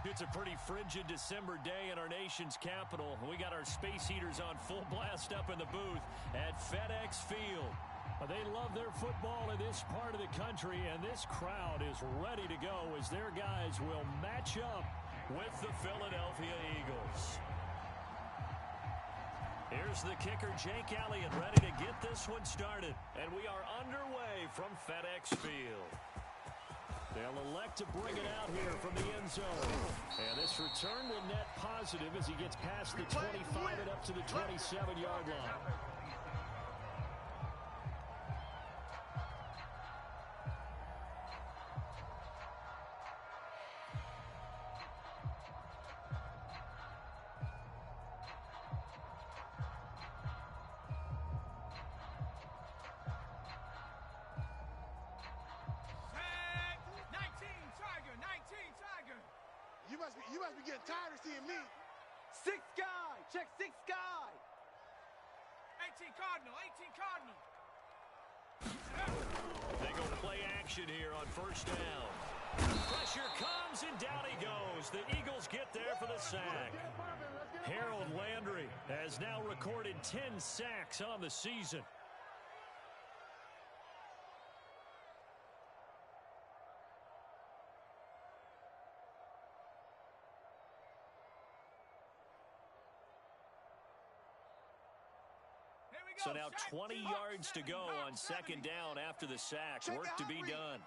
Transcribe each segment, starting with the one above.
It's a pretty frigid December day in our nation's capital. We got our space heaters on full blast up in the booth at FedEx Field. They love their football in this part of the country, and this crowd is ready to go as their guys will match up with the Philadelphia Eagles. Here's the kicker, Jake Elliott, ready to get this one started. And we are underway from FedEx Field. They'll elect to bring it out here from the end zone. And this return will net positive as he gets past the 25 and up to the 27-yard line. You must be getting tired of seeing me. Six guy. Check six guy. 18 Cardinal. 18 Cardinal. They go play action here on first down. Pressure comes, and down he goes. The Eagles get there for the sack. Harold Landry has now recorded 10 sacks on the season. So now 20 yards to go on second down after the sack. Work to be done.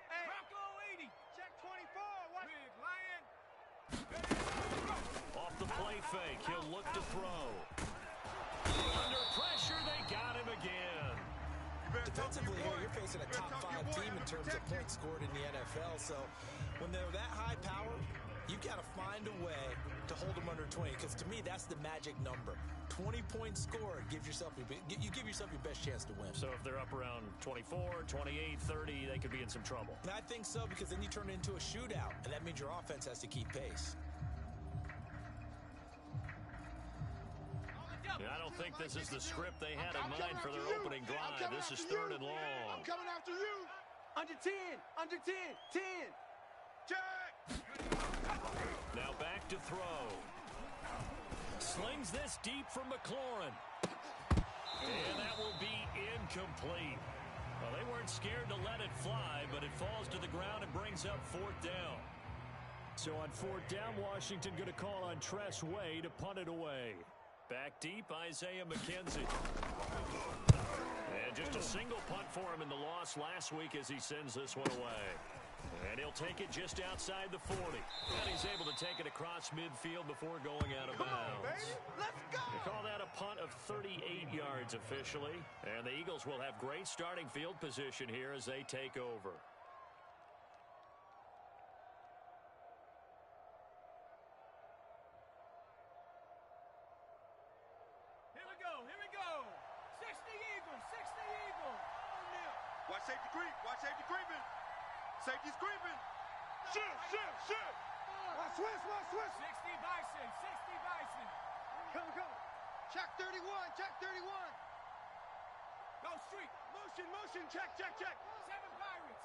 Bronco 80. Check 24. Off the play fake, he'll look to throw. Under pressure, they got him again. Defensively here, you're facing a top 5 team in terms of points scored in the NFL. So when they're that high power, you've got to find a way to hold them under 20, because to me, that's the magic number. 20 points scored, you give yourself your best chance to win. So if they're up around 24, 28, 30, they could be in some trouble. And I think so, because then you turn it into a shootout, and that means your offense has to keep pace. Yeah, I don't think this is the script they had in mind for their opening drive. This is third and long. I'm coming after you. Under 10. Under 10. 10. Check. Now back to throw. Slings this deep from McLaurin. And that will be incomplete. Well, they weren't scared to let it fly, but it falls to the ground and brings up fourth down. So on fourth down, Washington going to call on Tress Way to punt it away. Back deep, Isaiah McKenzie. And just a single punt for him in the loss last week as he sends this one away. And he'll take it just outside the 40. And he's able to take it across midfield before going out of bounds. Let's go. They call that a punt of 38 yards officially. And the Eagles will have great starting field position here as they take over. Here we go. 60 Eagles. Watch safety creep. Watch safety creeping. Safety's creeping. Shit. Watch switch. 60 Bison. Come. Check 31. Go street. Motion. Check. 7 Pirates.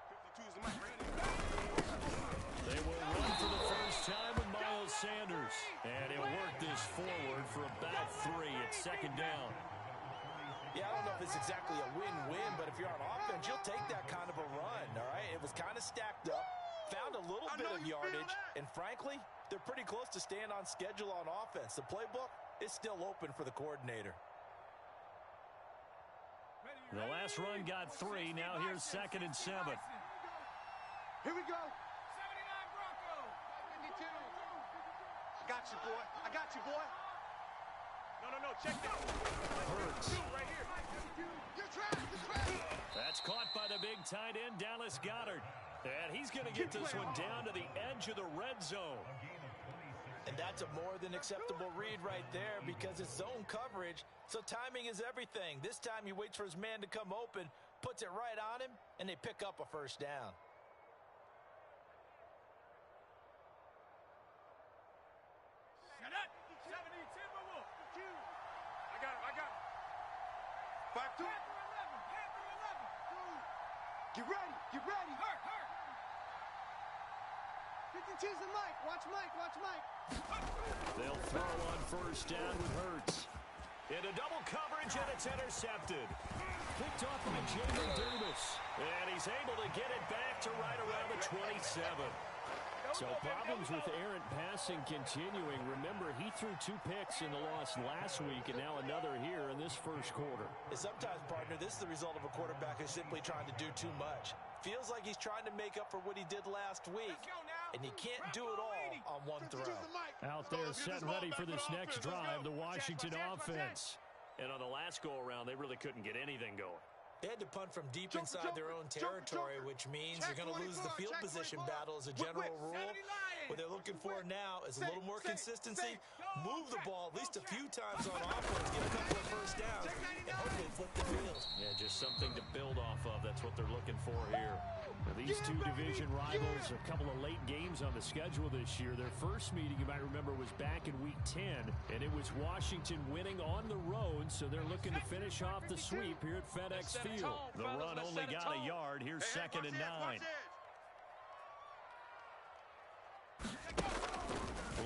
52 is the mic, right? They will run for the first time with Miles Sanders. And he'll work this forward for about 3 at second down. Yeah, I don't know if it's exactly a win-win, but if you're on offense, you'll take that kind of a run, all right? It was kind of stacked up, found a little bit of yardage, and frankly, they're pretty close to staying on schedule on offense. The playbook is still open for the coordinator. The last run got 3. Now here's second and 7. Here we go. 79 Bronco. 52. I got you, boy. No. Check that. Hurts. Right here. You're trapped. That's caught by the big tight end, Dallas Goedert. And he's going to get this one down to the edge of the red zone. And that's a more than acceptable read right there because it's zone coverage, so timing is everything. This time he waits for his man to come open, puts it right on him, and they pick up a first down. Shut up. 70 Timberwolves. I got him. 5-2. Panther 11. Get ready. Get ready. Hurt, hurt. 52's the Mike. Watch Mike. Watch Mike. They'll throw on first down with Hurts. Into double coverage, and it's intercepted. Picked off by Jalen Davis. And he's able to get it back to right around the 27. So problems with errant passing continuing. Remember, he threw 2 picks in the loss last week, and now another here in this first quarter. And sometimes, partner, this is the result of a quarterback who's simply trying to do too much. Feels like he's trying to make up for what he did last week, and you can't do it all on one throw. Out there set ready for this next drive, the Washington offense. And on the last go-around, they really couldn't get anything going. They had to punt from deep inside their own territory, which means you're going to lose the field position battle as a general rule. What they're looking for now is a little more consistency, move the ball at least a few times on offense, get a couple of first downs, and hopefully flip the field. Yeah, just something to build off of. That's what they're looking for here. Now, these two division rivals, a couple of late games on the schedule this year. Their first meeting, you might remember, was back in Week 10, and it was Washington winning on the road, so they're looking to finish off the sweep here at FedEx Field. The run only got a yard. Here's 2nd and 9.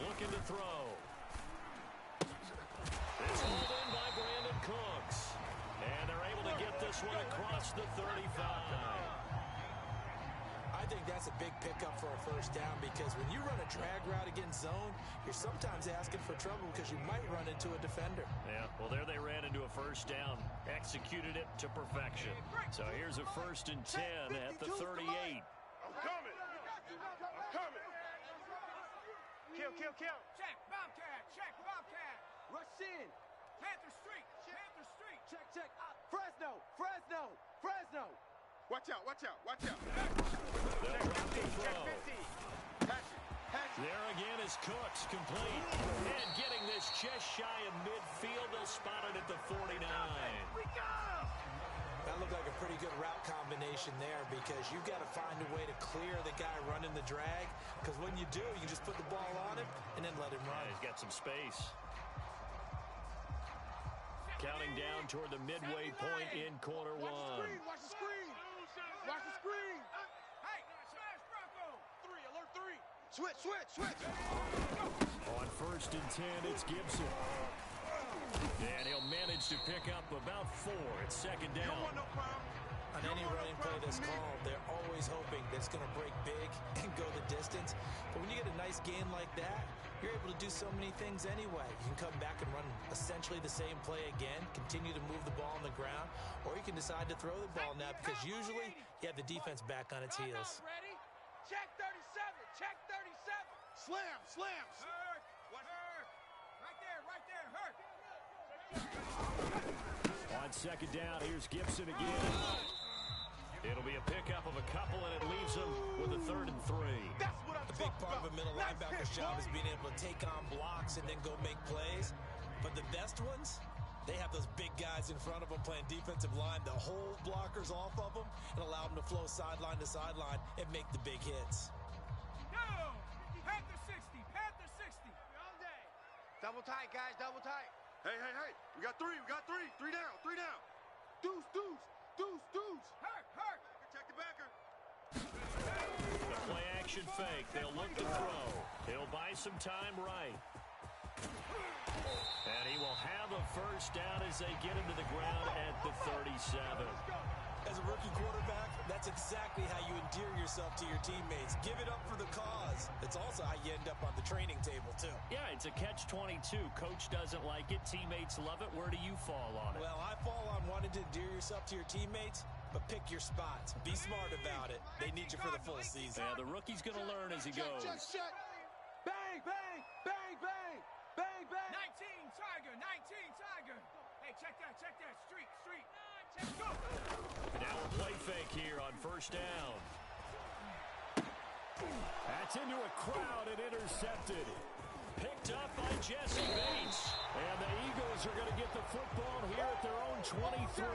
Looking to throw. It's hauled in by Brandon Cooks. And they're able to get this one across the 35. I think that's a big pickup for a first down because when you run a drag route against zone, you're sometimes asking for trouble because you might run into a defender. Yeah, well, there they ran into a first down. Executed it to perfection. So here's a 1st and 10 at the 38. I'm coming. I'm coming. Kill, kill, kill. Check, Bobcat. Check, Bobcat. Rush in. Panther Street. Panther Street. Check, check. Fresno. Fresno. Fresno. Watch out, watch out, watch out. They'll drop the throw. Hatch it, hatch it. There again is Cooks, complete. And getting this just shy of midfield. They'll spot it at the 49. That looked like a pretty good route combination there because you've got to find a way to clear the guy running the drag because when you do, you can just put the ball on him and then let him run. Yeah, he's got some space. Counting down toward the midway point in quarter 1. Watch the screen. Watch the screen. Hey, smash Bronco. 3, alert 3. Switch, switch, switch. On 1st and 10, it's Gibson. And he'll manage to pick up about 4. It's 2nd You don't down. want no problem. On any running play that's called, they're always hoping that it's going to break big and go the distance. But when you get a nice gain like that, you're able to do so many things anyway. You can come back and run essentially the same play again, continue to move the ball on the ground, or you can decide to throw the ball now because usually you have the defense back on its heels. Ready? Check 37. Check 37. Slam, slams. Hurt. What hurt? Right there, hurt. On 2nd down, here's Gibson again. It'll be a pickup of a couple, and it leaves them with a 3rd and 3. That's what I'm A big talking part about. of a middle Nice linebacker's hit, job boy. is being able to take on blocks and then go make plays. But the best ones, they have those big guys in front of them playing defensive line that hold blockers off of them and allow them to flow sideline to sideline and make the big hits. Go. Panther 60. Panther 60. Double tight, guys. Double tight. Hey, hey, hey. We got 3. We got 3. 3 down. 3 down. Deuce, deuce. Deuce, deuce. Hurt. Check the backer. The play action fake. They'll look to throw. He'll buy some time right. And he will have a first down as they get him to the ground at the 37. As a rookie quarterback, that's exactly how you endear yourself to your teammates. Give it up for the cause. It's also how you end up on the training table, too. Yeah, it's a catch-22. Coach doesn't like it. Teammates love it. Where do you fall on it? Well, I fall on wanting to endear yourself to your teammates, but pick your spots. Be smart about it. They need you for the full season. Yeah, the rookie's going to learn as he goes. Check. Bang, bang, bang, bang, bang, bang. 19 Tiger. 19 Tiger. Hey, check that. Street. Check, go. Now a play fake here on 1st down. That's into a crowd and intercepted. Picked up by Jesse Bates. And the Eagles are going to get the football here at their own 23.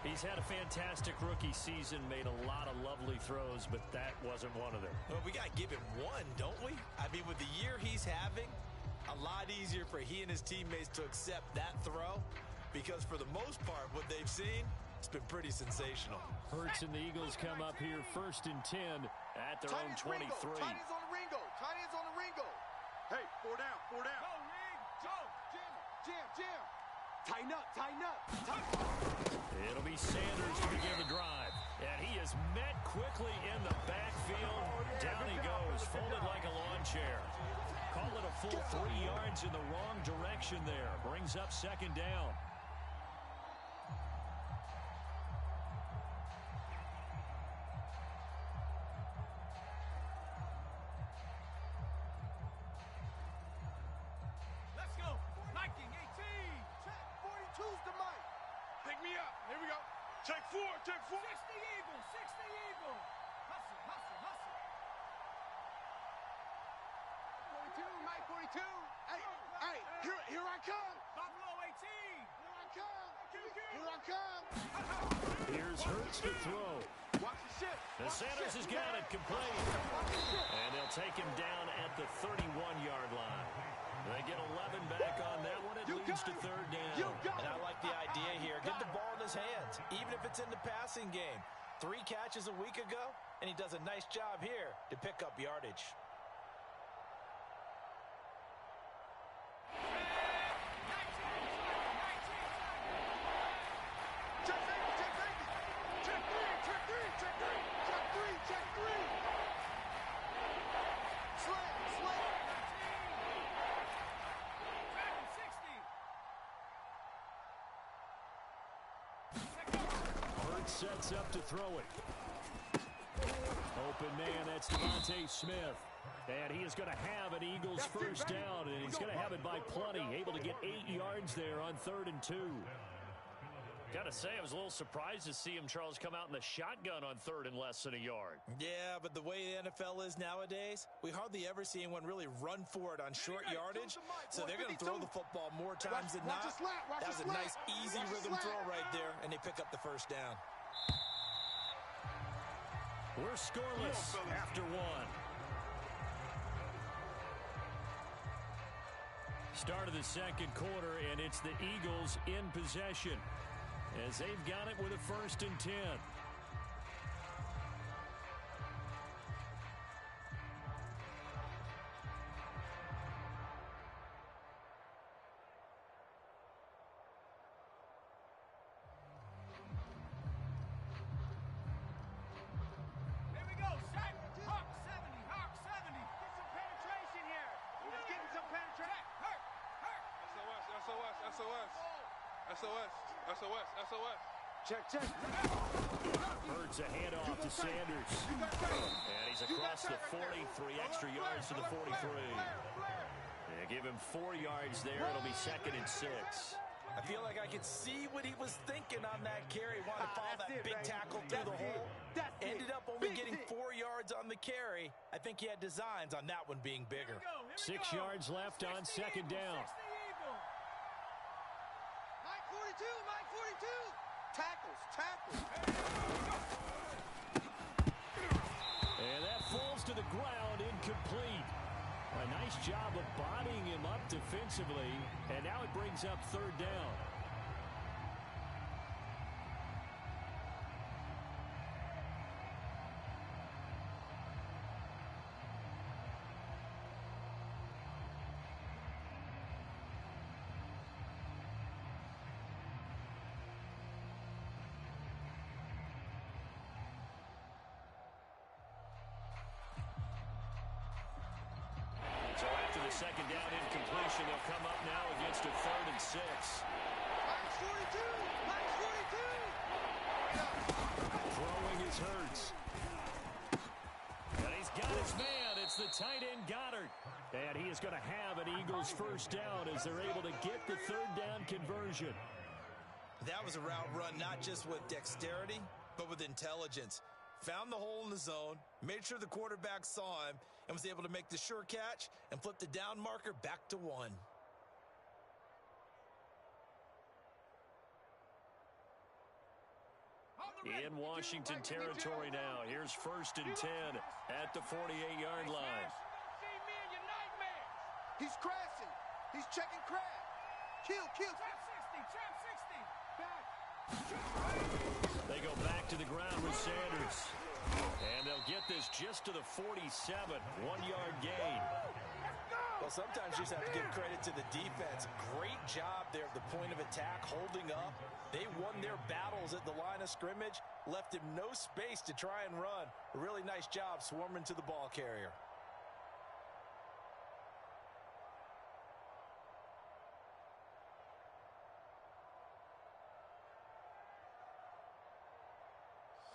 He's had a fantastic rookie season, made a lot of lovely throws, but that wasn't one of them. Well, we got to give him one, don't we? I mean, with the year he's having, a lot easier for he and his teammates to accept that throw because for the most part, what they've seen, It's been pretty sensational. Hurts and the Eagles come up here 1st and 10 at their own 23. Tiny's on the Ringo. Tiny is on the Ringo. Hey, 4 down, 4 down. Go, Rig. Go. Jam. Tighten up. It'll be Sanders to begin the drive. And he is met quickly in the backfield. Down he goes, folded like a lawn chair. Call it a full 3 yards in the wrong direction there. Brings up 2nd down. Let's go. Liking 18. Check 42's the mic. Pick me up. Here we go. Check 4. 60 Eagle. 60 Eagle. Hustle. 42, Mike 42. Hey, here I come. Buffalo 18. Here I come. Here's Hurts to throw. Watch the shit. And Sanders has got it complete. And they'll take him down at the 31-yard line. They get 11 back on that one. It leads to 3rd down. And I like the idea here. Get the ball in his hands, even if it's in the passing game. 3 catches a week ago, and he does a nice job here to pick up yardage. Sets up to throw it. Open man, that's Devontae Smith. And he is going to have an Eagles first down, and he's going to have it by plenty. Able to get 8 yards there on 3rd and 2. Got to say, I was a little surprised to see him, Charles, come out in the shotgun on 3rd and less than a yard. Yeah, but the way the NFL is nowadays, we hardly ever see anyone really run for it on short yardage. So they're going to throw the football more times than not. That was a nice, easy rhythm throw right there, and they pick up the first down. We're scoreless after 1. Start of the 2nd quarter, and it's the Eagles in possession as they've got it with a 1st and 10. Here we go. Sack. Hawk 70. Hawk 70. Get some penetration here. Let's get some penetration. Hurt. SOS. Check. Hurts a handoff to Sanders. And he's across the 40, 3 extra yards to the 43. They give him 4 yards there. It'll be 2nd and 6. I feel like I could see what he was thinking on that carry. Wanted to follow that big tackle through the hole. Ended up only getting 4 yards on the carry. I think he had designs on that one being bigger. 6 yards left on 2nd down. Mike 42. Tackles. And that falls to the ground, incomplete. A nice job of bodying him up defensively, and now it brings up 3rd down. So after the 2nd down incompletion, they'll come up now against a 3rd and 6. Mike 42. Throwing is Hurts. And he's got his man. It's the tight end Goddard. And he is going to have an Eagles first down as they're able to get the 3rd down conversion. That was a route run not just with dexterity, but with intelligence. Found the hole in the zone, made sure the quarterback saw him, and was able to make the sure catch and flip the down marker back to 1. In Washington territory now. Here's 1st and 10 at the 48-yard line. He's crashing. He's checking crash. Kill. Trap 60. Back. They go back to the ground with Sanders. And they'll get this just to the 47, 1-yard gain. Well, sometimes you just have to give credit to the defense. Great job there at the point of attack, holding up. They won their battles at the line of scrimmage, left him no space to try and run. A really nice job swarming to the ball carrier.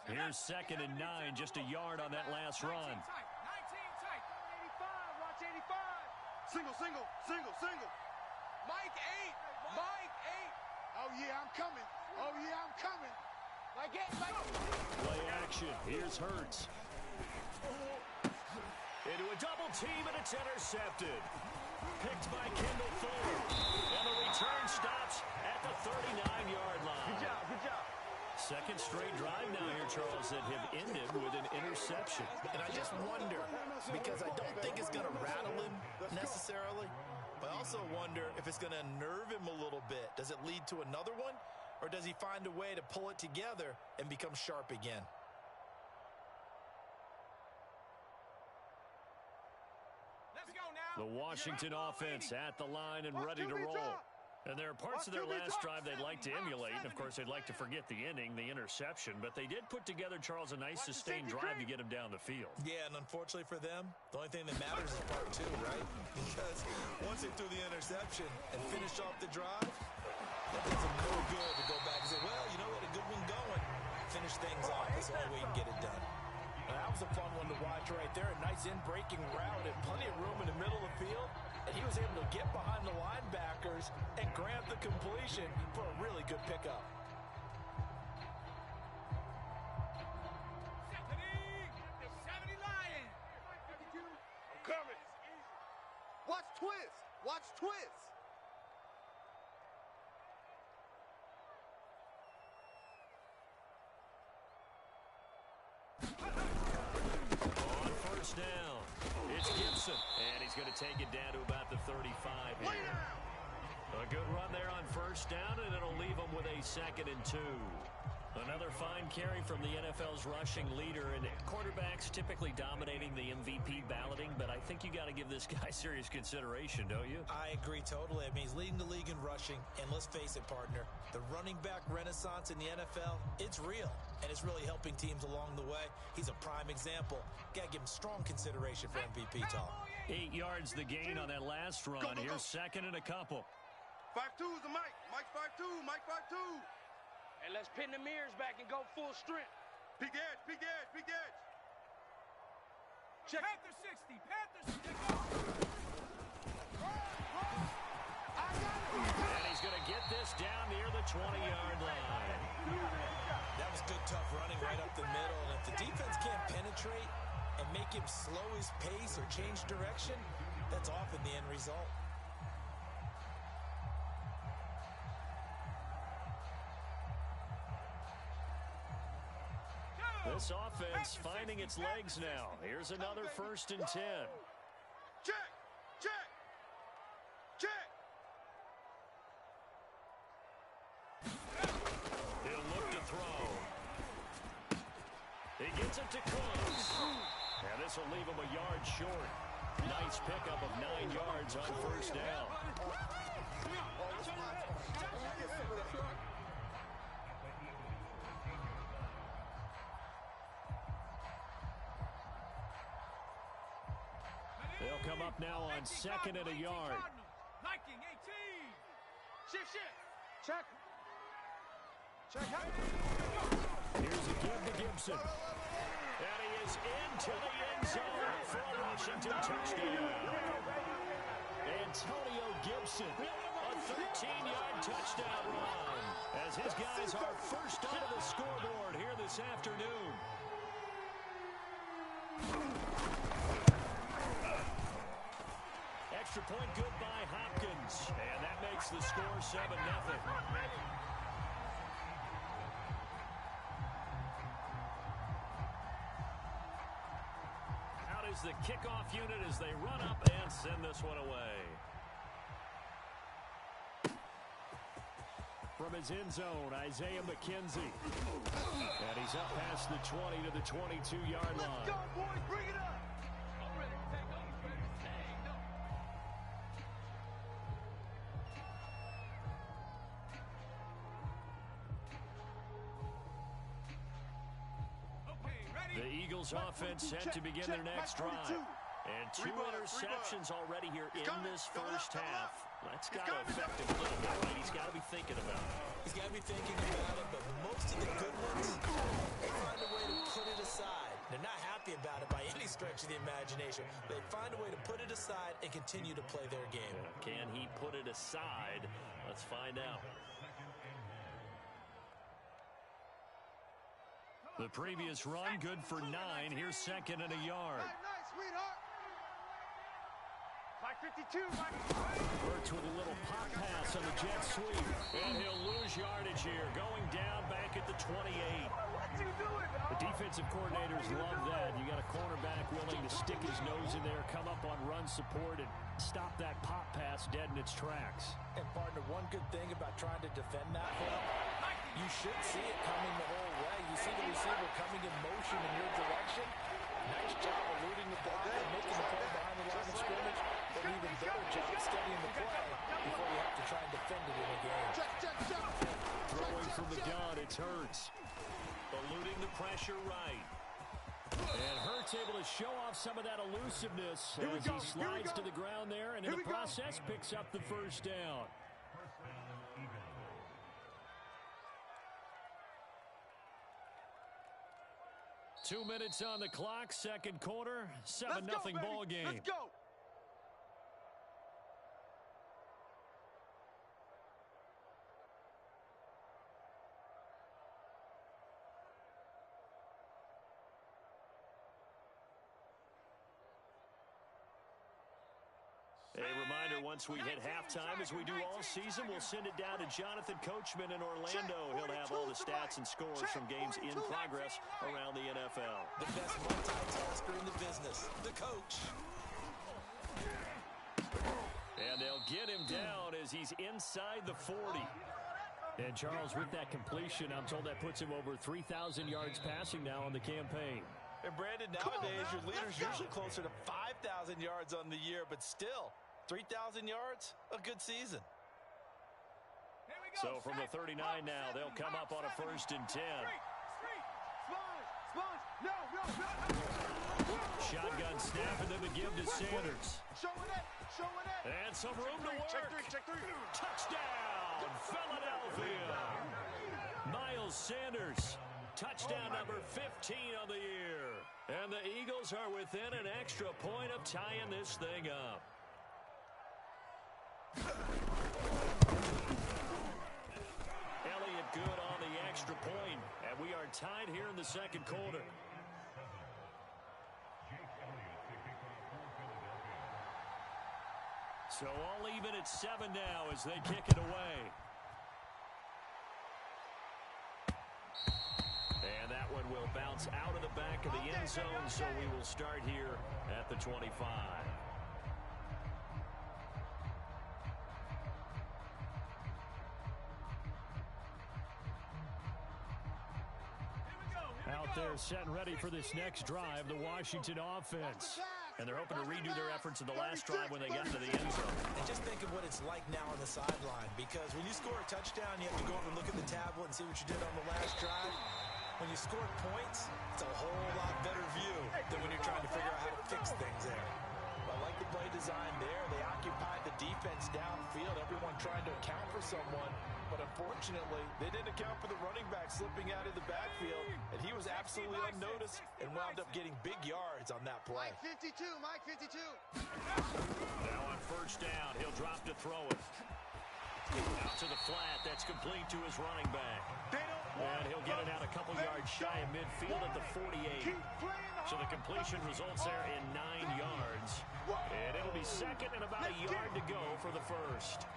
Here's 2nd and 9, just a yard on that last run. 19 tight. 85, watch 85. Single. Mike 8. Mike 8. Oh, yeah, I'm coming. Oh, yeah, I'm coming. Like it, like Play action. Here's Hurts. Into a double team, and it's intercepted. Picked by Kendall Fuller. And the return stops at the 39-yard line. Good job. Second straight drive now here, Charles, that have ended with an interception. And I just wonder, because I don't think it's going to rattle him necessarily, but I also wonder if it's going to unnerve him a little bit. Does it lead to another one, or does he find a way to pull it together and become sharp again? Let's go now. The Washington offense at the line and ready to roll. And there are parts of their last drive they'd like to emulate, and of course they'd like to forget the ending, the interception, but they did put together, Charles, a nice sustained drive to get him down the field. Yeah, and unfortunately for them, the only thing that matters is part 2, right? Because once they threw the interception and finished off the drive, that does them no good to go back and say, well, you know what, a good one going. Finish things off. That's the only way you can get it done. Now, that was a fun one to watch right there. A nice in-breaking route and plenty of room in the middle of the field. And he was able to get behind the linebackers and grab the completion for a really good pickup. 70 Lions. I'm coming. Watch twist. On first down, it's Gibson, and he's going to take it down to about the 35 here. A good run there on first down, and it'll leave him with a 2nd and 2. Another fine carry from the NFL's rushing leader, and quarterbacks typically dominating the MVP balloting, but I think you got to give this guy serious consideration, don't you? I agree totally. I mean, he's leading the league in rushing, and let's face it, partner, the running back renaissance in the NFL, it's real, and it's really helping teams along the way. He's a prime example. Got to give him strong consideration for MVP talk. 8 yards the gain on that last run. Here's 2nd and a couple. 5-2 is the Mike. Mike 5-2. Mike 5-2. And let's pin the mirrors back and go full strength. Peak edge. Check. Panther 60. And he's going to get this down near the 20-yard line. That was good, tough running right up the middle. And if the defense can't penetrate and make him slow his pace or change direction, that's often the end result. This offense finding its legs now. Here's another 1st and 10. Check. He'll look to throw. He gets it to close. And this will leave him a yard short. Nice pickup of 9 yards on first down. They'll come up now on 2nd and a yard. Liking 18. Shift. Check. Here's a give to Gibson. And he is into the end zone for a Washington touchdown. Antonio Gibson, a 13-yard touchdown run, as his guys are first onto the scoreboard here this afternoon. Extra point good by Hopkins, and that makes the score 7-0. Out is the kickoff unit as they run up and send this one away. from his end zone, Isaiah McKenzie. And he's up past the 20 to the 22-yard line. Let's go, boys. Bring it up. I'm ready to take over. Dang, no. Okay, ready? The Eagles offense set to begin their next drive. And 2 interceptions already here in this first half. That's got to affect him a little bit, right? He's got to be thinking about it. He's got to be thinking about it, but most of the good ones, they find a way to put it aside. They're not happy about it by any stretch of the imagination. They find a way to put it aside and continue to play their game. Yeah, can he put it aside? Let's find out. The previous run, good for 9. Here's second and a yard. Nice, sweetheart. Mike 52, Mike. Burks with a little pop pass on the jet sweep. And he'll lose yardage here, going down back at the 28. What you doing, dog? The defensive coordinators love that. You got a cornerback willing to stick his nose in there, come up on run support, and stop that pop pass dead in its tracks. And partner, one good thing about trying to defend that well, you should see it coming the whole way. You see the receiver coming in motion in your direction. Nice job eluding the block and making the play behind the line of scrimmage. But an even better job steadying the play before you have to try and defend it in a game. Throwing from the gun, it's Hurts. Eluding the pressure right. And Hurts able to show off some of that elusiveness as he slides to the ground there, and in the process picks up the first down. 2 minutes on the clock, second quarter, 7-0 ball game. Let's go. A reminder, once we hit halftime, as we do all season, we'll send it down to Jonathan Coachman in Orlando. He'll have all the stats and scores from games in progress around the NFL. The best multitasker in the business, the coach. And they'll get him down as he's inside the 40. And Charles, with that completion, I'm told that puts him over 3,000 yards passing now on the campaign. And Brandon, nowadays, your leader's usually closer to 5,000 yards on the year, but still, 3,000 yards, a good season. So from the 39 now, they'll come up on a 1st and 10. Shotgun snap and then the give to Sanders. And some room to work. Check three. Touchdown, Philadelphia. Miles Sanders, touchdown number 15 on the year. And the Eagles are within an extra point of tying this thing up. Elliott good on the extra point, and we are tied here in the second quarter. So all even at 7 now as they kick it away. And that one will bounce out of the back of the end zone, so we will start here at the 25. Out there set and ready for this next drive, the Washington offense. And they're hoping to redo their efforts in the last drive when they got to the end zone. And just think of what it's like now on the sideline, because when you score a touchdown, you have to go over and look at the tablet and see what you did on the last drive. When you score points, it's a whole lot better view than when you're trying to figure out how to fix things there. I like the play design there. They occupied the defense downfield, everyone trying to account for someone. But unfortunately, they didn't account for the running back slipping out of the backfield, and he was absolutely unnoticed and wound up getting big yards on that play. Mike 52. Now on 1st down, he'll drop to throw it. Out to the flat, that's complete to his running back. And he'll get it out a couple yards shy of midfield at the 48. So the completion results there in 9 yards. And it'll be second and about a yard to go for the first.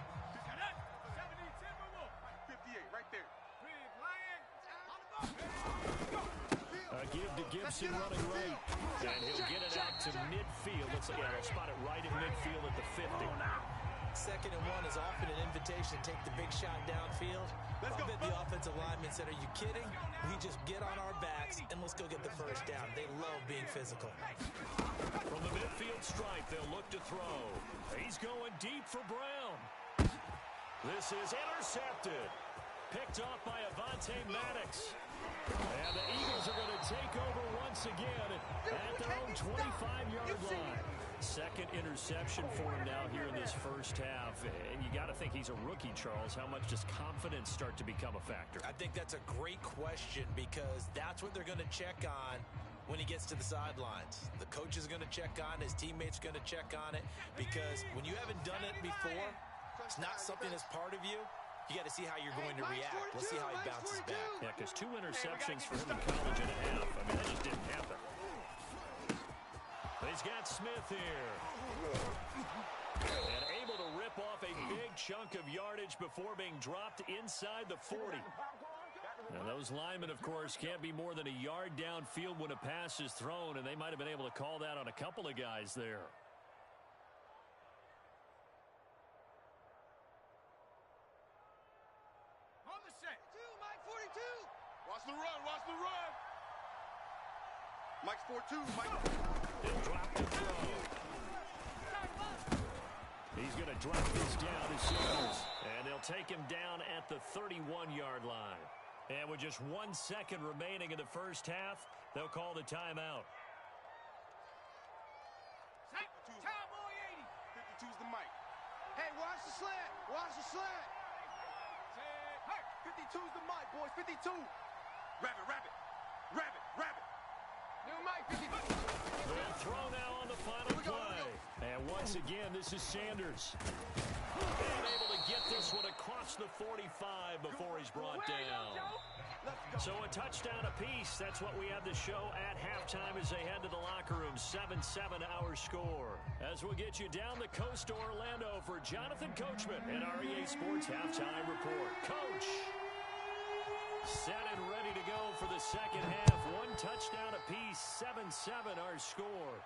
A give to Gibson running right. And he'll get it out to midfield. Looks like they'll spot it right in midfield at the 50. 2nd and 1 is often an invitation to take the big shot downfield. I bet the offensive linemen said, are you kidding? We just get on our backs and let's go get the first down. They love being physical. From the midfield stripe, they'll look to throw. He's going deep for Brown. This is intercepted. Picked off by Avonte Maddox. And the Eagles are going to take over once again at their own 25-yard line. Second interception for him now here in this first half. And you got to think he's a rookie, Charles. How much does confidence start to become a factor? I think that's a great question because that's what they're going to check on when he gets to the sidelines. The coach is going to check on, his teammates are going to check on it, because when you haven't done it before, it's not something that's part of you. You got to see how you're going to react. Let's see how he bounces back. Yeah, because 2 interceptions for him in college and a half. I mean, that just didn't happen. He's got Smith here. And able to rip off a big chunk of yardage before being dropped inside the 40. Now, those linemen, of course, can't be more than a yard downfield when a pass is thrown, and they might have been able to call that on a couple of guys there. On the set. Mike 42. Watch the run. Watch the run. Mike's 4-2. Mike. He'll drop the throw. He's going to drop this down to Sanders. And they'll take him down at the 31-yard line. And with just 1 second remaining in the first half, they'll call the timeout. Cowboy 80. 52's the Mike. Hey, watch the slant. Watch the slant. 52's the Mike, boys. 52. Rabbit, rabbit. Rabbit, rabbit. New Mike, 52. They'll throw now on the final play. And once again, this is Sanders. And able to get this one across the 45 before he's brought down. So a touchdown apiece. That's what we have to show at halftime as they head to the locker room. 7-7 our score. As we'll get you down the coast to Orlando for Jonathan Coachman and our EA Sports Halftime Report. Coach, set and ready to go for the second half. 1 touchdown apiece. 7-7 our score.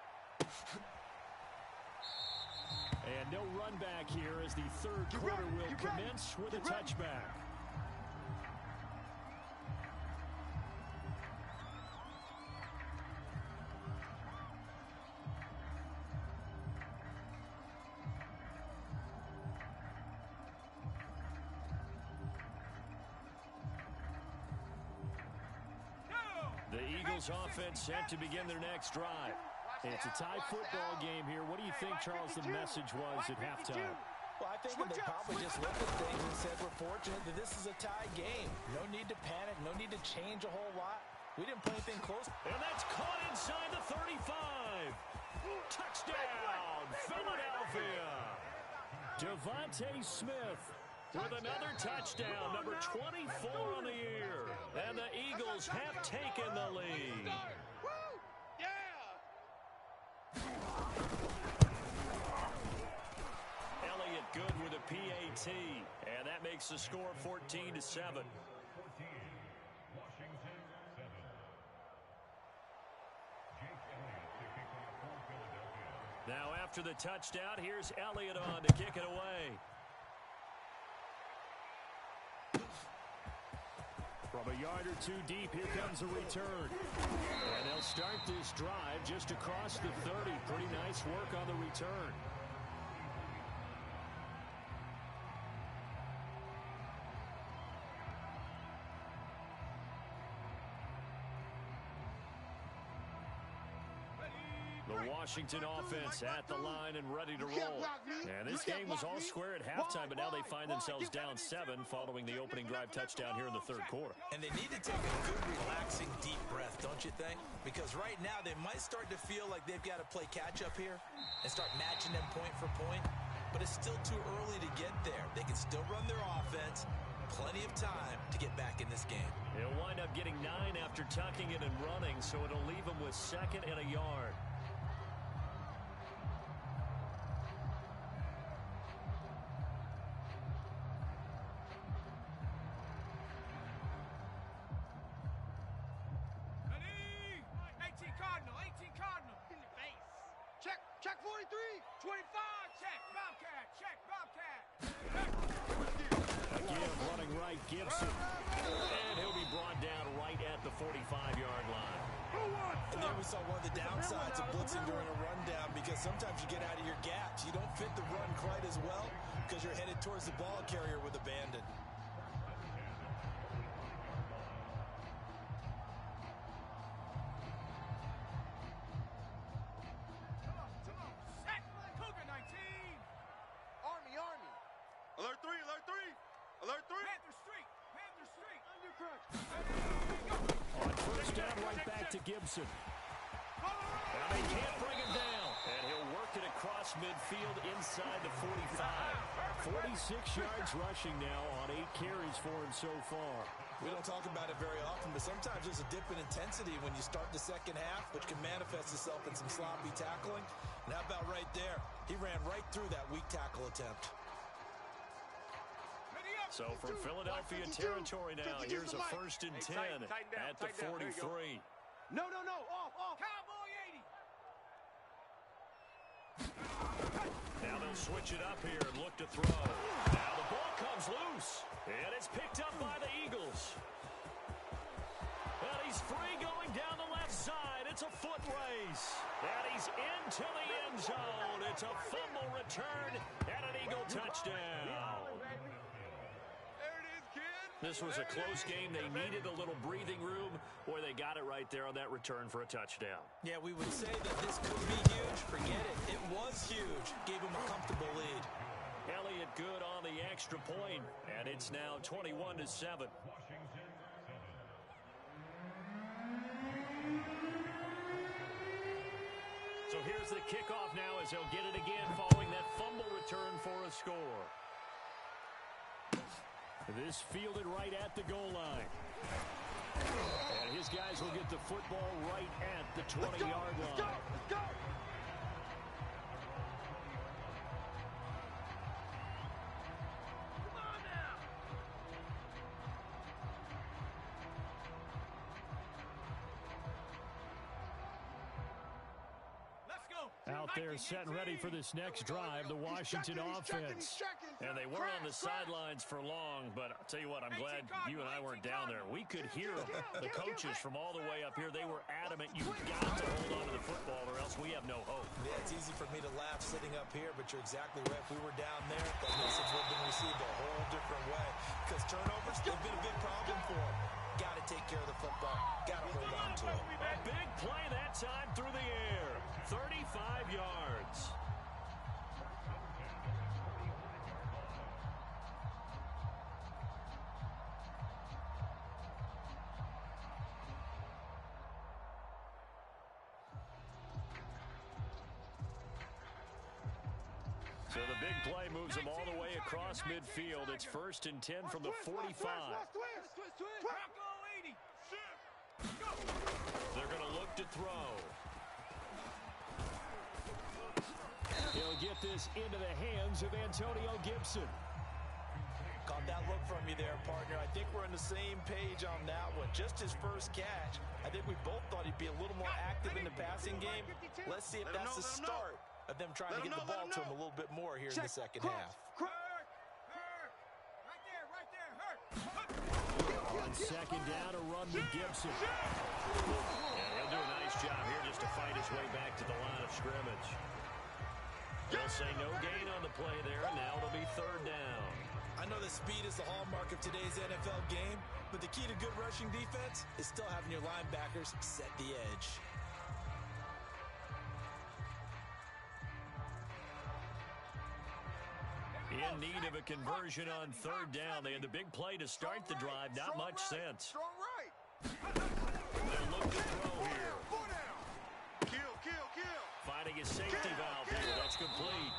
And no run back here as the third quarter will commence with a touchback. The Eagles offense set to begin their next drive. It's a tie football game here. What do you think, Charles, the message was at halftime? Well, I think they probably just looked at things and said, we're fortunate that this is a tie game. No need to panic. No need to change a whole lot. We didn't play anything close. And that's caught inside the 35. Touchdown, Philadelphia. Devontae Smith with another touchdown, number 24 on the year. And the Eagles have taken the lead. Elliott good with a PAT, and that makes the score 14-7. Now after the touchdown, here's Elliott on to kick it away. From a yard or two deep, here comes a return. And they'll start this drive just across the 30. Pretty nice work on the return. The Washington offense at the line and ready to roll. And this game was all square at halftime, but now they find themselves down 7 following the opening drive touchdown here in the third quarter. And they need to take a good, relaxing, deep breath, don't you think? Because right now they might start to feel like they've got to play catch-up here and start matching them point for point. But it's still too early to get there. They can still run their offense. Plenty of time to get back in this game. They'll wind up getting 9 after tucking it and running, so it'll leave them with 2nd and a yard. Check 43. 25. Check Bobcat. Check Bobcat. give, running right, Gibson. And he'll be brought down right at the 45-yard line. And there we saw one of the downsides of blitzing during a rundown, because sometimes you get out of your gaps. You don't fit the run quite as well because you're headed towards the ball carrier with abandon. Alert 3, alert 3, alert 3. Panther Street, undercrutch. On first down, right back to Gibson. And they can't bring him down. And he'll work it across midfield inside the 45. 46 yards rushing now on 8 carries for him so far. We don't talk about it very often, but sometimes there's a dip in intensity when you start the second half, which can manifest itself in some sloppy tackling. And how about right there? He ran right through that weak tackle attempt. So from Philadelphia territory now, here's a 1st and 10 at the 43. No, off. Cowboy 80. Now they'll switch it up here and look to throw. Now the ball comes loose, and it's picked up by the Eagles. And he's free going down the left side. It's a foot race. And he's into the end zone. It's a fumble return and an Eagle touchdown. This was a close game. They needed a little breathing room, or they got it right there on that return for a touchdown. Yeah, we would say that this could be huge. Forget it. It was huge. Gave him a comfortable lead. Elliott good on the extra point, and it's now 21-7. So here's the kickoff now as he'll get it again following that fumble return for a score. This fielded right at the goal line. And his guys will get the football right at the 20-yard line. Let's go. Come on now. Let's go. Out there set and ready for this next drive, the Washington offense. And they were on the sidelines for long, but I'll tell you what, I'm glad you and I weren't down there. We could hear the coaches from all the way up here. They were adamant, you've got to hold on to the football or else we have no hope. Yeah, it's easy for me to laugh sitting up here, but you're exactly right. If we were down there, that message would have been received a whole different way. Because turnovers, they've been a big problem for them. Got to take care of the football. Got to hold on to it. A big play that time through the air. 35 yards. So the big play moves them all the way across midfield. It's 1st and 10 from the 45. Bronco 80. They're going to look to throw. He'll get this into the hands of Antonio Gibson. Caught that look from you there, partner. I think we're on the same page on that one. Just his first catch. I think we both thought he'd be a little more active in the passing game. Let's see if that's the start of them trying to get the ball to him a little bit more here in the second half. Right there, hurt. On second down, a run to Gibson. Yeah, he'll do a nice job here just to fight his way back to the line of scrimmage. They'll say no gain on the play there, and now it'll be 3rd down. I know that speed is the hallmark of today's NFL game, but the key to good rushing defense is still having your linebackers set the edge. In need of a conversion on 3rd down. They had the big play to start the drive. Not much sense. Strong right. They'll look to throw here. Kill. Finding his safety valve here. That's complete.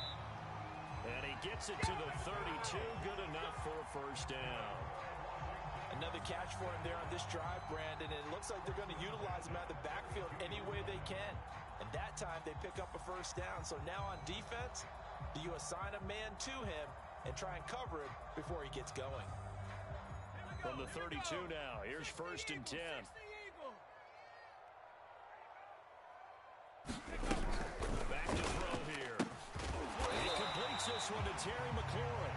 And he gets it to the 32. Good enough for a 1st down. Another catch for him there on this drive, Brandon, and it looks like they're going to utilize him out of the backfield any way they can. And that time they pick up a 1st down. So now on defense, do you assign a man to him and try and cover him before he gets going? From the 32 now, here's 1st and 10. Back to throw here. He completes this one to Terry McLaurin.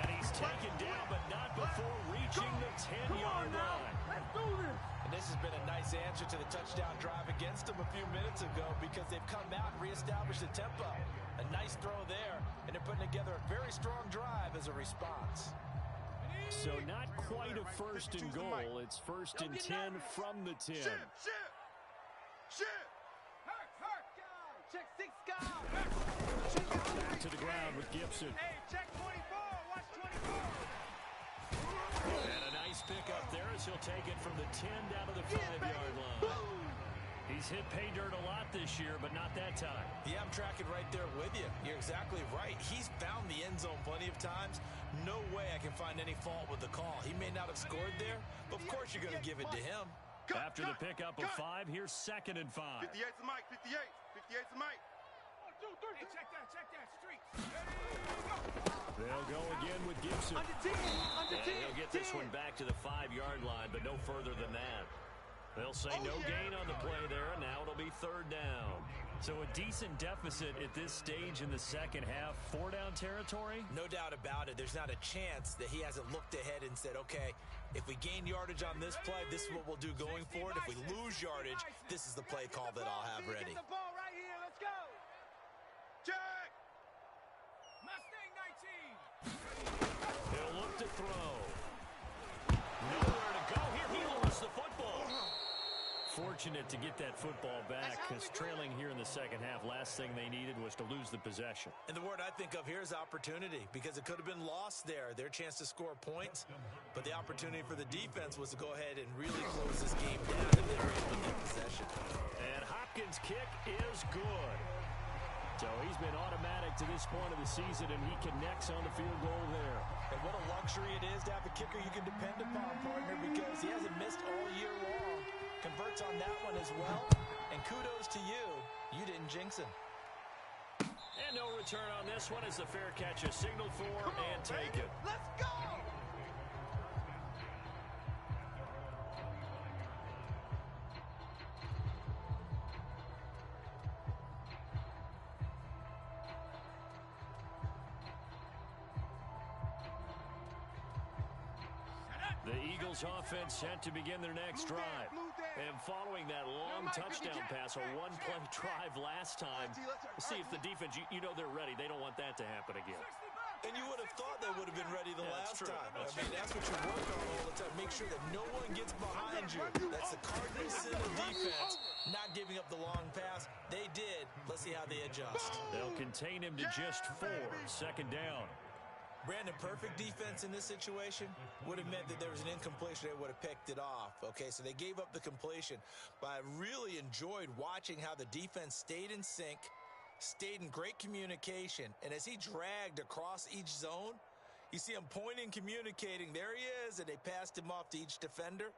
And he's He's taken down, but not before reaching the 10-yard line. Let's do this. And this has been a nice answer to the touchdown drive against them a few minutes ago because they've come out and reestablished the tempo. A nice throw there, and they're putting together a very strong drive as a response. So not quite a first and goal. It's first and 10 from the 10. Shit. Hurt. Check 6 guys. Back to the ground with Gibson. Hey, check 24. Watch 24. And a nice pickup there as he'll take it from the 10 down to the 5-yard line. He's hit pay dirt a lot this year, but not that time. Yeah, I'm tracking right there with you. You're exactly right. He's found the end zone plenty of times. No way I can find any fault with the call. He may not have scored there, but of course you're going to give it to him. After the pickup of 5, here's 2nd and 5. 58's the mic, 58. 58's the mic. 1, 2, 3. Hey, check that. Street. They'll go again with Gibson. Under 10. And he'll get this one back to the 5-yard line, but no further than that. They'll say no gain on the play there, and now it'll be 3rd down. So a decent deficit at this stage in the second half. 4-down territory? No doubt about it. There's not a chance that he hasn't looked ahead and said, okay, if we gain yardage on this play, this is what we'll do going forward. If we lose yardage, this is the play call that I'll have ready. Get the ball right here. Let's go. Check. Mustang 19. He'll look to throw. Nowhere to go here. He lost the football. Fortunate to get that football back because trailing here in the second half, last thing they needed was to lose the possession. And the word I think of here is opportunity because it could have been lost there, their chance to score points. But the opportunity for the defense was to go ahead and really close this game down if they were able to get possession. And Hopkins' kick is good. So he's been automatic to this point of the season, and he connects on the field goal there. And what a luxury it is to have a kicker you can depend upon, partner, because he hasn't missed all year long. Converts on that one as well. And kudos to you. You didn't jinx him. And no return on this one as the fair catch is signaled for and taken. Let's go. The Eagles offense set to begin their next drive. And following that long touchdown pass, a one-play drive last time, see if the defense, you know they're ready. They don't want that to happen again. And you would have thought they would have been ready the last time. I mean, that's what you work on all the time. Make sure that no one gets behind you. That's the cardinal sin of defense, not giving up the long pass. They did. Let's see how they adjust. They'll contain him to just 4. 2nd down. Brandon, perfect defense in this situation would have meant that there was an incompletion. They would have picked it off. Okay, so they gave up the completion. But I really enjoyed watching how the defense stayed in sync, stayed in great communication. And as he dragged across each zone, you see him pointing, communicating. There he is, and they passed him off to each defender.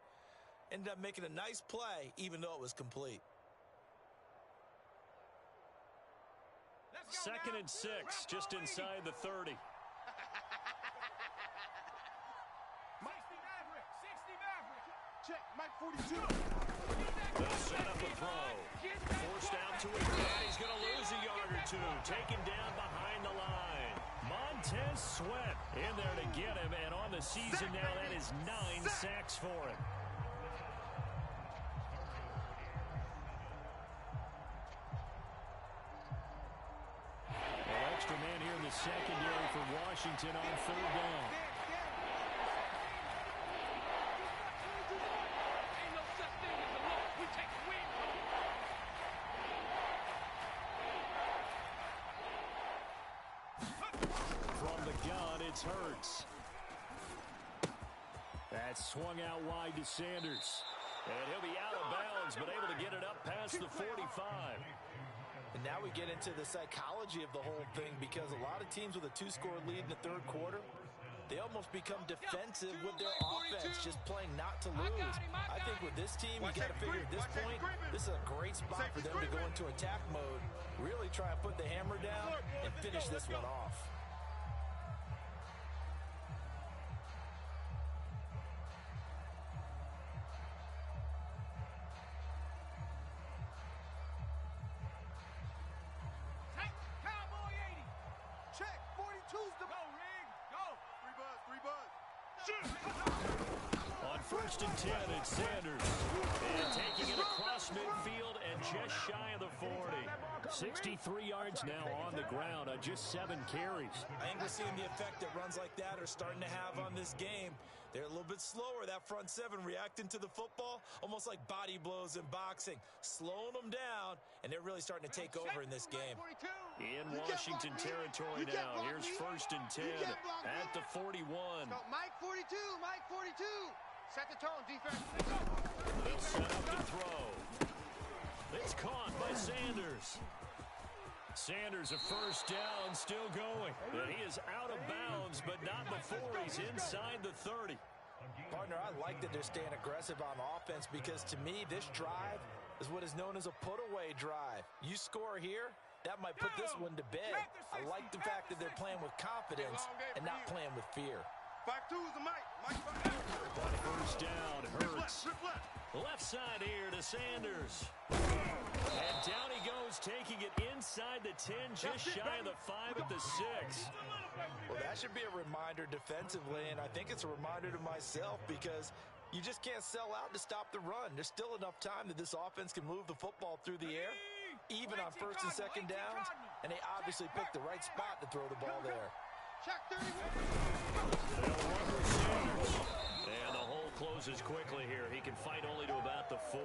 Ended up making a nice play, even though it was complete. 2nd and 6, just inside the 30. 60 Maverick. Check. Mike 42. They'll set up a throw. Forced out to his right. He's going to lose a yard or 2. Taken down behind the line. Montez Sweat in there to get him. And on the season now, that is 9 sacks for him. Well, extra man here in the secondary for Washington on 3rd down. From the gun, it's Hurts. That's swung out wide to Sanders. And he'll be out of bounds, but able to get it up past the 45. And now we get into the psychology of the whole thing because a lot of teams with a 2-score lead in the 3rd quarter, they almost become defensive with their offense, just playing not to lose. I think with this team, you got to figure at this point, this is a great spot for them to go into attack mode, really try and put the hammer down and finish this one off. Cowboy 80. Check. 42's the Go, Rig. Go. Free buzz. On 1st and 10, it's Sanders. And taking it across midfield and just shy of the 40. 63 yards now on the ground on just 7 carries. I think we're seeing the effect that runs like that are starting to have on this game. They're a little bit slower, that front 7, reacting to the football, almost like body blows in boxing, slowing them down, and they're really starting to take over in this game. In Washington territory now, here's 1st and 10 at the 41. Mike 42, Mike 42. Set the tone, defense. They'll set up to throw. It's caught by Sanders. Sanders, a first down, still going. And he is out of bounds, but not before he's inside the 30. Partner, I like that they're staying aggressive on offense because, to me, this drive is what is known as a put-away drive. You score here, that might put this one to bed. I like the fact that they're playing with confidence and not playing with fear. 5-2 is the Mike. First down, Hurts. Left side here to Sanders. And down he goes, taking it inside the 10, just shy of the 5 at the 6. Well, that should be a reminder defensively, and I think it's a reminder to myself because you just can't sell out to stop the run. There's still enough time that this offense can move the football through the air, even on 1st and 2nd downs, and they obviously picked the right spot to throw the ball there. Check 31. They'll run with Sanders. And the hole closes quickly here. He can fight only to about the 4.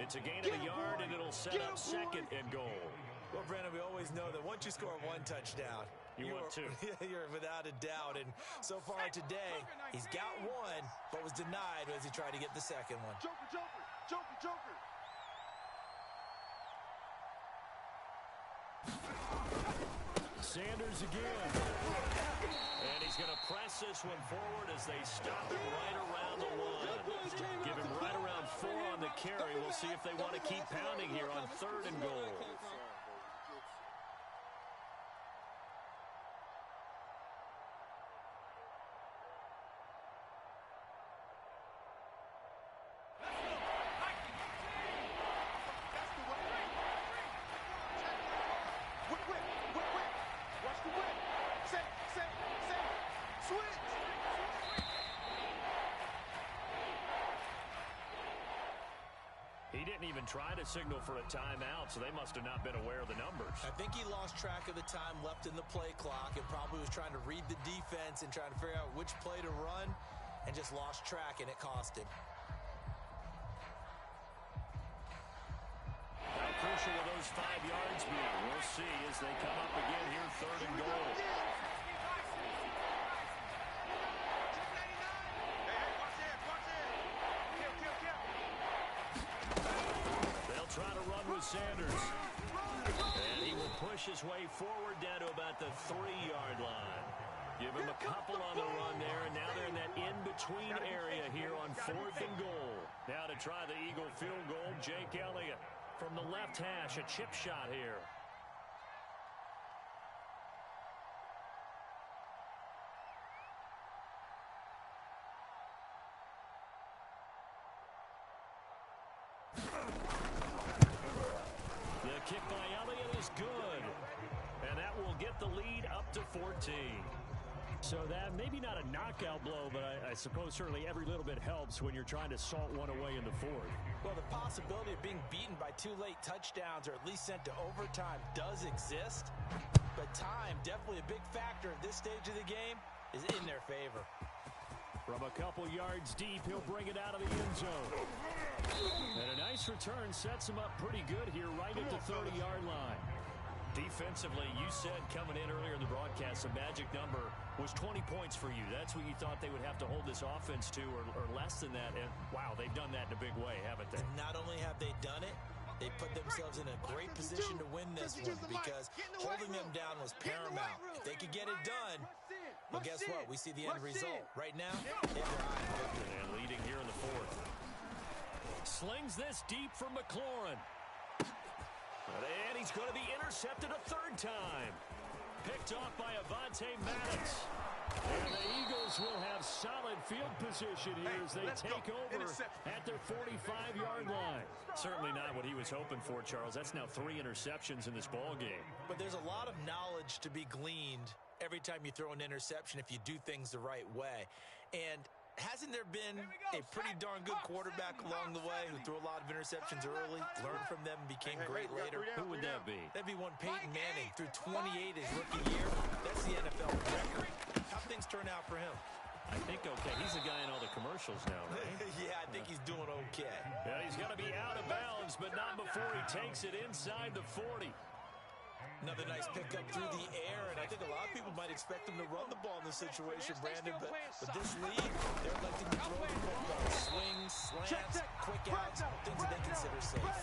It's a gain of a yard, and it'll set up 2nd and goal. Well, Brandon, we always know that once you score 1 touchdown, you want 2. You're without a doubt. And so far today, he's got 1, but was denied as he tried to get the 2nd one. Joker. Sanders again. And he's going to press this one forward as they stop him right around the 1. Give him right around 4 on the carry. We'll see if they want to keep pounding here on 3rd and goal. He didn't even try to signal for a timeout, so they must have not been aware of the numbers. I think he lost track of the time left in the play clock and probably was trying to read the defense and trying to figure out which play to run and just lost track, and it cost him. How crucial will those 5 yards be? We'll see as they come up again here, 3rd and goal. Try to run with Sanders. And he will push his way forward down to about the 3-yard line. Give him a couple on the run there, and now they're in that in-between area here on 4th and goal. Now to try the Eagle field goal, Jake Elliott from the left hash, a chip shot here. Kick by Elliott is good. And that will get the lead up to 14. So that maybe not a knockout blow, but I suppose certainly every little bit helps when you're trying to salt one away in the 4th. Well, the possibility of being beaten by 2 late touchdowns or at least sent to overtime does exist. But time, definitely a big factor at this stage of the game, is in their favor. From a couple yards deep, he'll bring it out of the end zone. And a nice return sets him up pretty good here right at the 30-yard line. Defensively, you said coming in earlier in the broadcast, the magic number was 20 points for you. That's what you thought they would have to hold this offense to, or less than that. And, wow, they've done that in a big way, haven't they? Not only have they done it, they put themselves in a great position to win this one because holding them down was paramount. If they could get it done, well, guess what? We see the end result. Right now, they have their eye on victory. And leading here in the 4th. Slings this deep from McLaurin. And he's going to be intercepted a 3rd time. Picked off by Avonte Maddox. And the Eagles will have solid field position here as they take over at their 45-yard line. Certainly not what he was hoping for, Charles. That's now 3 interceptions in this ball game. But there's a lot of knowledge to be gleaned every time you throw an interception if you do things the right way. And hasn't there been a pretty darn good quarterback along the way who threw a lot of interceptions early, learned from them, and became great later? Who would that be? That'd be one Peyton Manning. Threw 28 his rookie year. That's the NFL record. How things turn out for him? I think okay. He's the guy in all the commercials now, right? Yeah, I think he's doing okay. Yeah, he's going to be out of bounds, but not before he takes it inside the 40. Another nice pickup through the air, and I think a lot of people might expect him to run the ball in this situation, Brandon, but this league, they're electing to throw the football. Swings, slants, quick outs, things that they consider safe.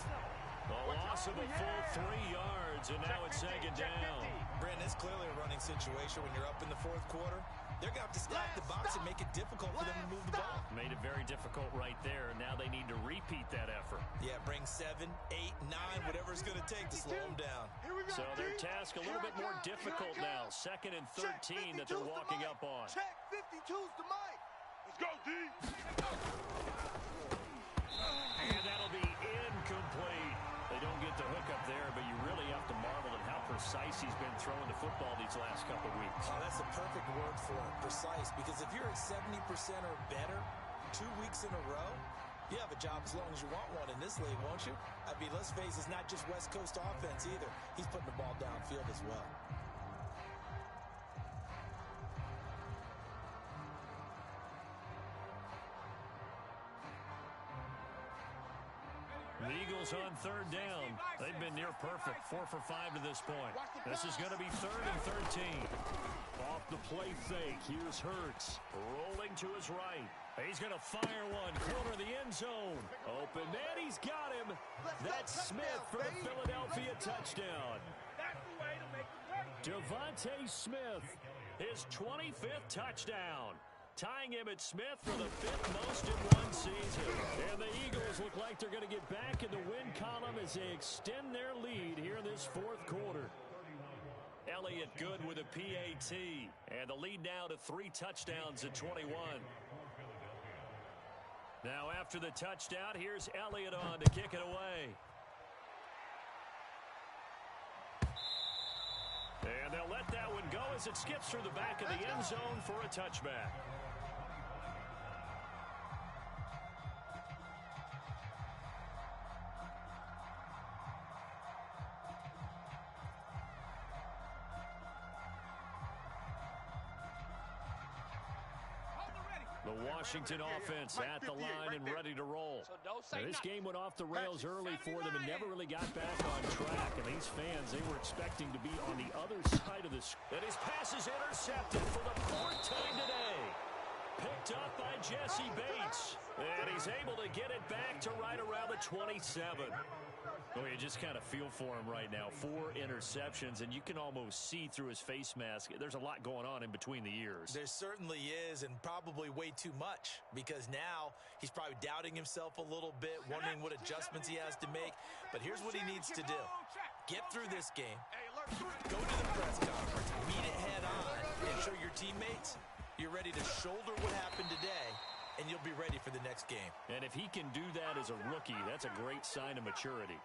A loss of a full 3 yards, and now it's second down. Brandon, it's clearly a running situation when you're up in the fourth quarter. They're going to have to stack the box and make it difficult for them to move the ball. Made it very difficult right there, and now they need to repeat that effort. Yeah, bring 7, 8, 9, whatever it's going to take to slow them down. So their task a little bit more difficult now. 2nd and 13 that they're walking up on. Check 52's the mic. Let's go, D. And that'll be incomplete. They don't get the hook up there, but you really have to marvel at how precise he's been throwing the football these last couple weeks. Oh, that's the perfect word for it, precise, because if you're at 70% or better 2 weeks in a row, you have a job as long as you want one in this league, won't you? I mean, let's face it, it's not just West Coast offense either. He's putting the ball downfield as well. The Eagles on 3rd down. They've been near perfect. 4 for 5 to this point. This is going to be 3rd and 13. Off the play fake. Here's Hurts. Rolling to his right. He's going to fire one. Corner of the end zone. Open man. He's got him. That's Smith for the Philadelphia touchdown. That's the way to make the play. Devontae Smith, his 25th touchdown. Tying him at Smith for the 5th most in one season. And the Eagles look like they're going to get back in the win column as they extend their lead here in this 4th quarter. Elliott good with a PAT. And the lead now to 3 touchdowns at 21. Now after the touchdown, here's Elliott on to kick it away. And they'll let that one go as it skips through the back of the end zone for a touchback. The Washington offense at the line and ready to roll. Now, this game went off the rails early for them and never really got back on track. And these fans, they were expecting to be on the other side of this. And his pass is intercepted for the 4th time today. Picked up by Jesse Bates. And he's able to get it back to right around the 27. Oh, you just kind of feel for him right now. 4 interceptions, and you can almost see through his face mask. There's a lot going on in between the ears. There certainly is, and probably way too much, because now he's probably doubting himself a little bit, wondering what adjustments he has to make. But here's what he needs to do. Get through this game. Go to the press conference. Meet it head on and show your teammates you're ready to shoulder what happened today, and you'll be ready for the next game. And if he can do that as a rookie, that's a great sign of maturity.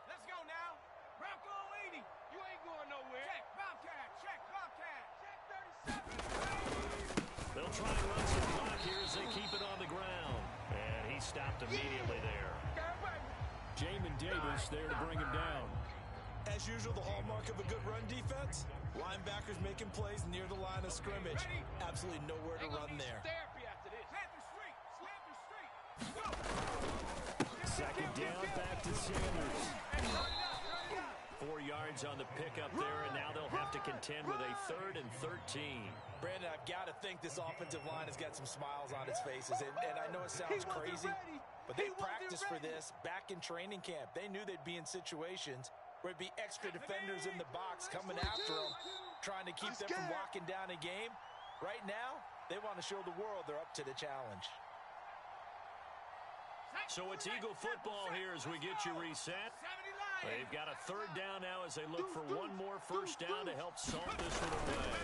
Let's go now. Bronco 80. You ain't going nowhere. Check Bobcat. Check Bobcat. Check 37. They'll try and run some clock here as they keep it on the ground. And he stopped immediately there. Jamin Davis there to bring him down. As usual, the hallmark of a good run defense, linebackers making plays near the line of scrimmage. Absolutely nowhere to run there. Second down, back to Sanders. 4 yards on the pickup there, and now they'll have to contend with a 3rd and 13. Brandon, I've got to think this offensive line has got some smiles on its faces, and I know it sounds crazy, but they practiced for this back in training camp. They knew they'd be in situations where it'd be extra defenders in the box coming after them, trying to keep them from locking down a game. Right now, they want to show the world they're up to the challenge. So it's Eagle football here as we get you reset. They've got a 3rd down now as they look for one more first down to help salt this one away.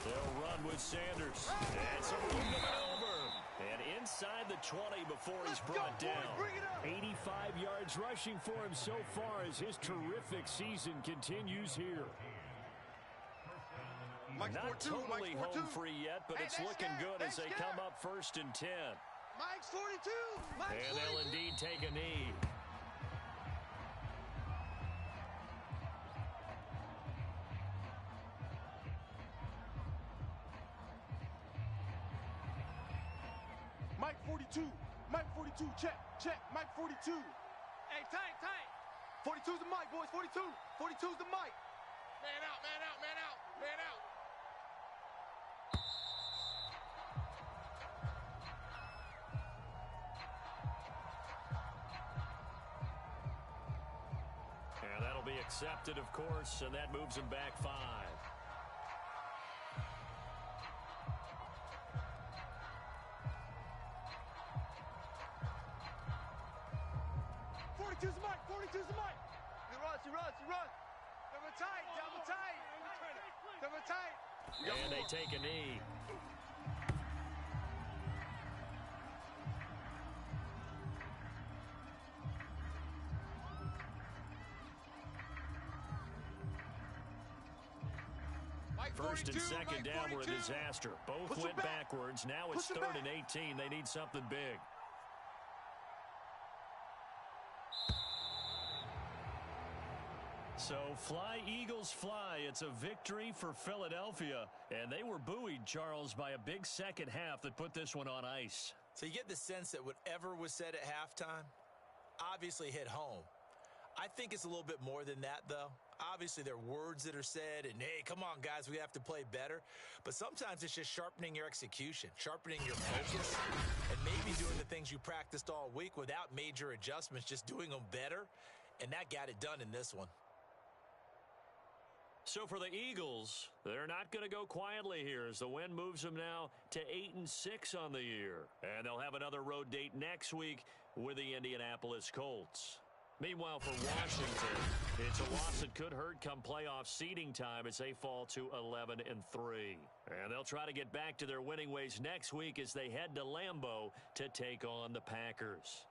They'll run with Sanders. And some room to maneuver. And inside the 20 before he's brought down. 85 yards rushing for him so far as his terrific season continues here. Not totally home free yet, but it's looking good as they come up 1st and 10. Mike's 42. Mike's 42. And they'll indeed take a knee. Mike 42. Mike 42. Check. Check. Mike 42. Hey, tight, tight. 42's the mic, boys. 42. 42's the mic. Man out, man out, man out, man out. And that'll be accepted, of course, and that moves him back 5. 42's the mic. 42's the mic. He runs. Double tight. Double tight. And they take a knee. First and second down were a disaster. Both went backwards. Now it's 3rd and 18. They need something big. So fly, Eagles, fly. It's a victory for Philadelphia. And they were buoyed, Charles, by a big second half that put this one on ice. So you get the sense that whatever was said at halftime obviously hit home. I think it's a little bit more than that, though. Obviously, there are words that are said, and, hey, come on, guys, we have to play better. But sometimes it's just sharpening your execution, sharpening your focus, and maybe doing the things you practiced all week without major adjustments, just doing them better. And that got it done in this one. So for the Eagles, they're not going to go quietly here as the win moves them now to 8-6 on the year. And they'll have another road date next week with the Indianapolis Colts. Meanwhile, for Washington, it's a loss that could hurt come playoff seeding time as they fall to 11-3. And they'll try to get back to their winning ways next week as they head to Lambeau to take on the Packers.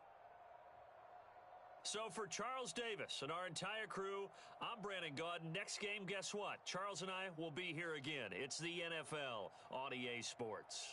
So for Charles Davis and our entire crew, I'm Brandon Gaudin. Next game, guess what? Charles and I will be here again. It's the NFL on EA Sports.